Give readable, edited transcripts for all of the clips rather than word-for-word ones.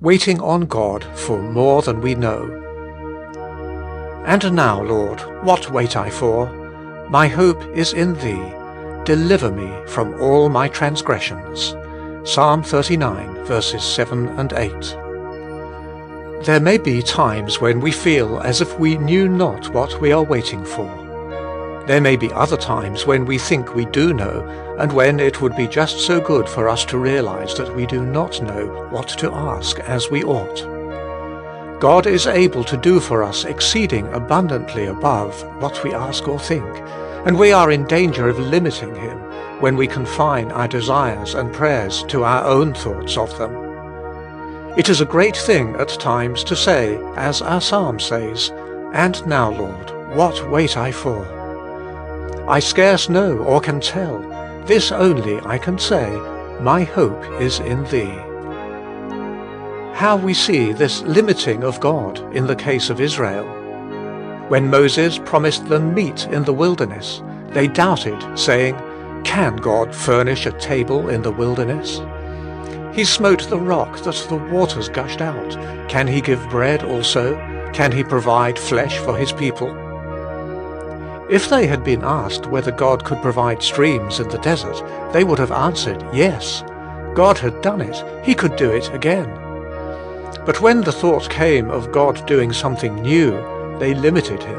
waiting on God for more than we know. And now, Lord, what wait I for? My hope is in Thee. Deliver me from all my transgressions. Psalm 39, verses 7 and 8. There may be times when we feel as if we knew not what we are waiting for. There may be other times when we think we do know, and when it would be just so good for us to realize that we do not know what to ask as we ought. God is able to do for us exceeding abundantly above what we ask or think, and we are in danger of limiting Him when we confine our desires and prayers to our own thoughts of them. It is a great thing at times to say, as our psalm says, "And now, Lord, what wait I for? I scarce know or can tell, this only I can say, my hope is in Thee." How we see this limiting of God in the case of Israel. When Moses promised them meat in the wilderness, they doubted, saying, "Can God furnish a table in the wilderness? He smote the rock that the waters gushed out. Can He give bread also? Can He provide flesh for His people?" If they had been asked whether God could provide streams in the desert, they would have answered, yes. God had done it. He could do it again. But when the thought came of God doing something new, they limited Him.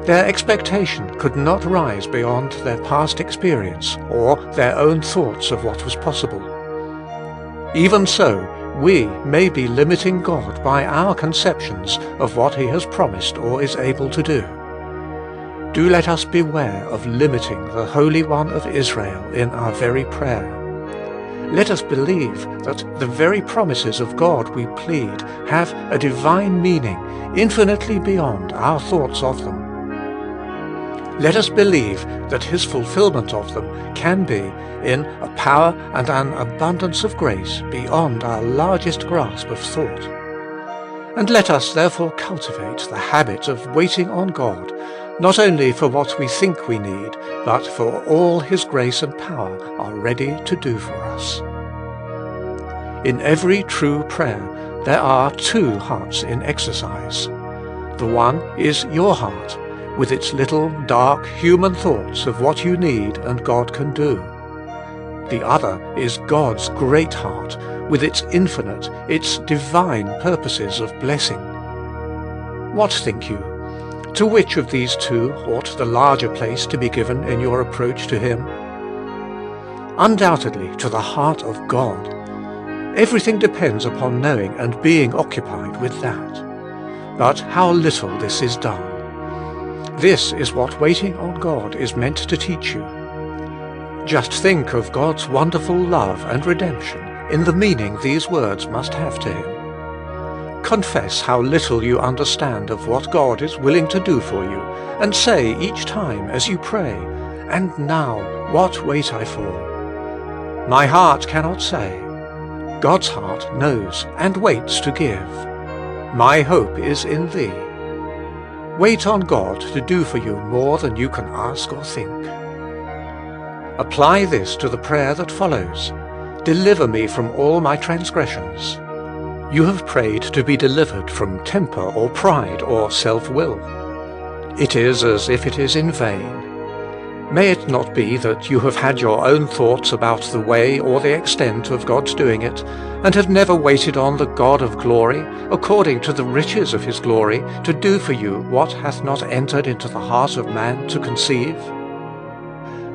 Their expectation could not rise beyond their past experience or their own thoughts of what was possible. Even so, we may be limiting God by our conceptions of what He has promised or is able to do. Do let us beware of limiting the Holy One of Israel in our very prayer. Let us believe that the very promises of God we plead have a divine meaning infinitely beyond our thoughts of them. Let us believe that His fulfillment of them can be in a power and an abundance of grace beyond our largest grasp of thought. And let us therefore cultivate the habit of waiting on God, not only for what we think we need, but for all His grace and power are ready to do for us. In every true prayer, there are two hearts in exercise. The one is your heart, with its little, dark, human thoughts of what you need and God can do. The other is God's great heart, with its infinite, its divine purposes of blessing. What think you? To which of these two ought the larger place to be given in your approach to Him? Undoubtedly to the heart of God. Everything depends upon knowing and being occupied with that. But how little this is done. This is what waiting on God is meant to teach you. Just think of God's wonderful love and redemption in the meaning these words must have to Him. Confess how little you understand of what God is willing to do for you, and say each time as you pray, "And now, what wait I for?" My heart cannot say. God's heart knows and waits to give. My hope is in Thee. Wait on God to do for you more than you can ask or think. Apply this to the prayer that follows. Deliver me from all my transgressions. You have prayed to be delivered from temper or pride or self-will. It is as if it is in vain. May it not be that you have had your own thoughts about the way or the extent of God's doing it, and have never waited on the God of glory, according to the riches of His glory, to do for you what hath not entered into the heart of man to conceive?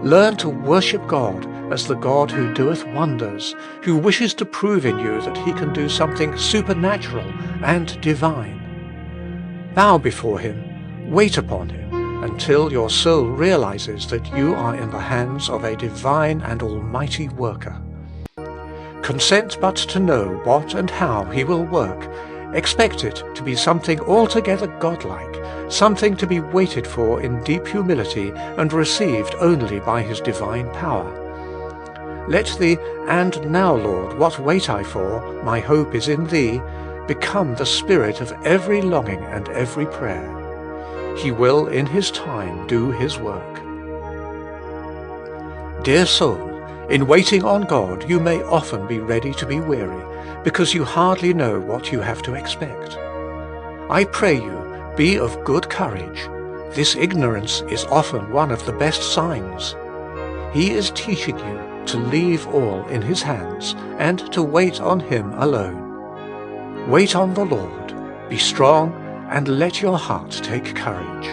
Learn to worship God as the God who doeth wonders, who wishes to prove in you that He can do something supernatural and divine. Bow before Him, wait upon Him, until your soul realizes that you are in the hands of a divine and almighty worker. Consent but to know what and how He will work. Expect it to be something altogether godlike, something to be waited for in deep humility and received only by His divine power. Let the "And now, Lord, what wait I for? My hope is in Thee" become the spirit of every longing and every prayer. He will in His time do His work. Dear soul, In waiting on God, you may often be ready to be weary, because you hardly know what you have to expect. I pray you, be of good courage. This ignorance is often one of the best signs. He is teaching you to leave all in His hands and to wait on Him alone. Wait on the Lord, be strong, and let your heart take courage.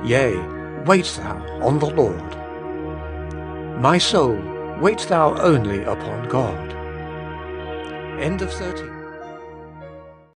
Yea, wait thou on the Lord. My soul, wait thou only upon God. End of 13.